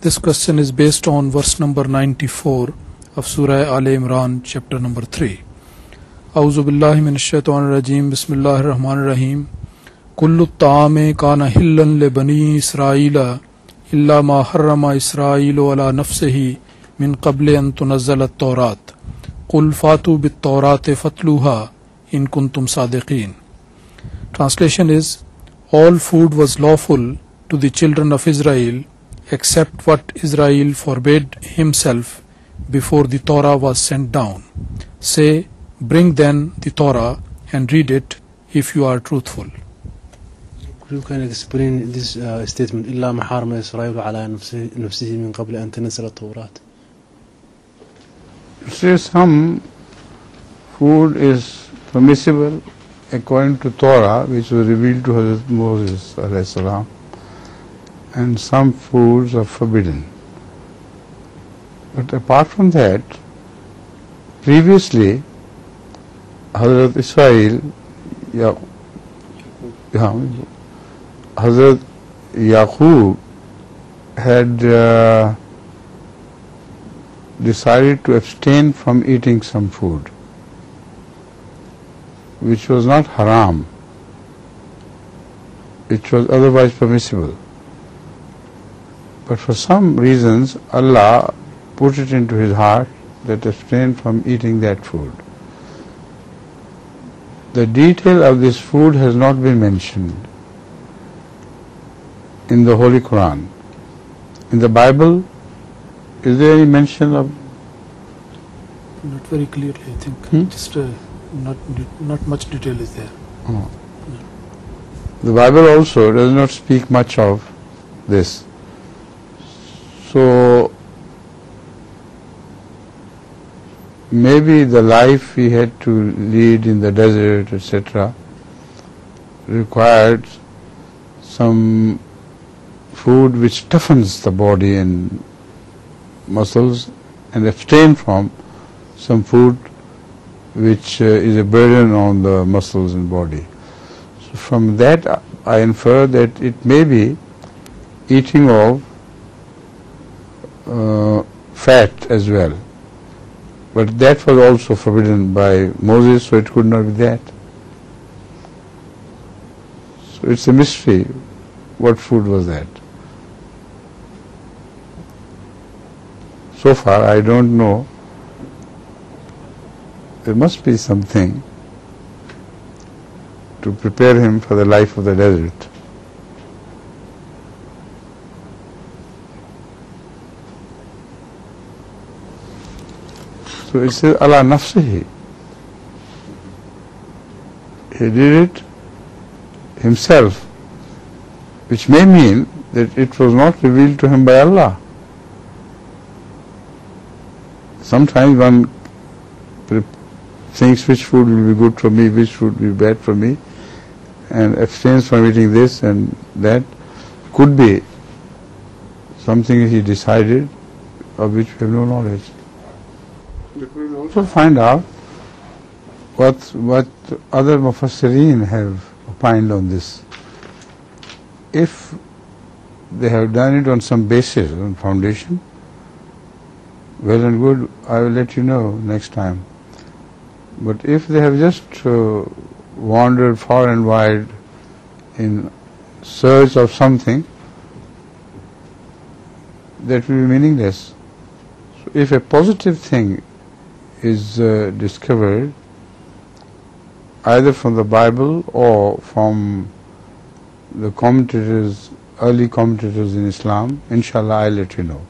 This question is based on verse number 94 of Surah Al Imran, chapter number 3. A'udhu billahi minash shaitanir rajim. Bismillahir rahmanir rahim. Kullu ta'ami kana hillan li bani Israila illa ma harrama Israilu ala nafsihi min qabli an tunazzala at-Tawrat. Qul fatu bit-Tawrati fatluha in kuntum sadiqin. Translation is: all food was lawful to the children of Israel except what Israel forbade himself before the Torah was sent down. Say, bring then the Torah and read it if you are truthful. You can explain this statement, إِلَّا مَا حَرَّمَ إِسْرَائِيلُ عَلَى نَفْسِهِ مِنْ قَبْلِ أَن تَنَزَّلَ التَّوْرَاةُ. So some food is permissible according to Torah, which was revealed to Hazrat Moses alayhi salam, and some foods are forbidden. But apart from that, previously Hazrat Israel, Hazrat Yaqub had decided to abstain from eating some food which was not haram, which was otherwise permissible. But for some reasons, Allah put it into his heart that abstain from eating that food. The detail of this food has not been mentioned in the Holy Quran. In the Bible, is there any mention of? Not very clearly, I think. Just not much detail is there. No. The Bible also does not speak much of this. So maybe the life he had to lead in the desert, etc., required some food which toughens the body and muscles, and abstain from some food which is a burden on the muscles and body. So from that I infer that it may be eating of fat as well, but that was also forbidden by Moses, so it could not be that. So it's a mystery, what food was that? So far I don't know. There must be something to prepare him for the life of the desert. So it says ala nafsihi. He did it himself, which may mean that it was not revealed to him by Allah. Sometimes one thinks which food will be good for me, which food will be bad for me, and abstains from eating this and that. Could be something he decided of which we have no knowledge. We will also find out what other mufassirin have opined on this. If they have done it on some basis, on foundation, well and good, I will let you know next time. But if they have just wandered far and wide in search of something, that will be meaningless. So if a positive thing is discovered, either from the Bible or from the commentators, early commentators in Islam, inshallah I'll let you know.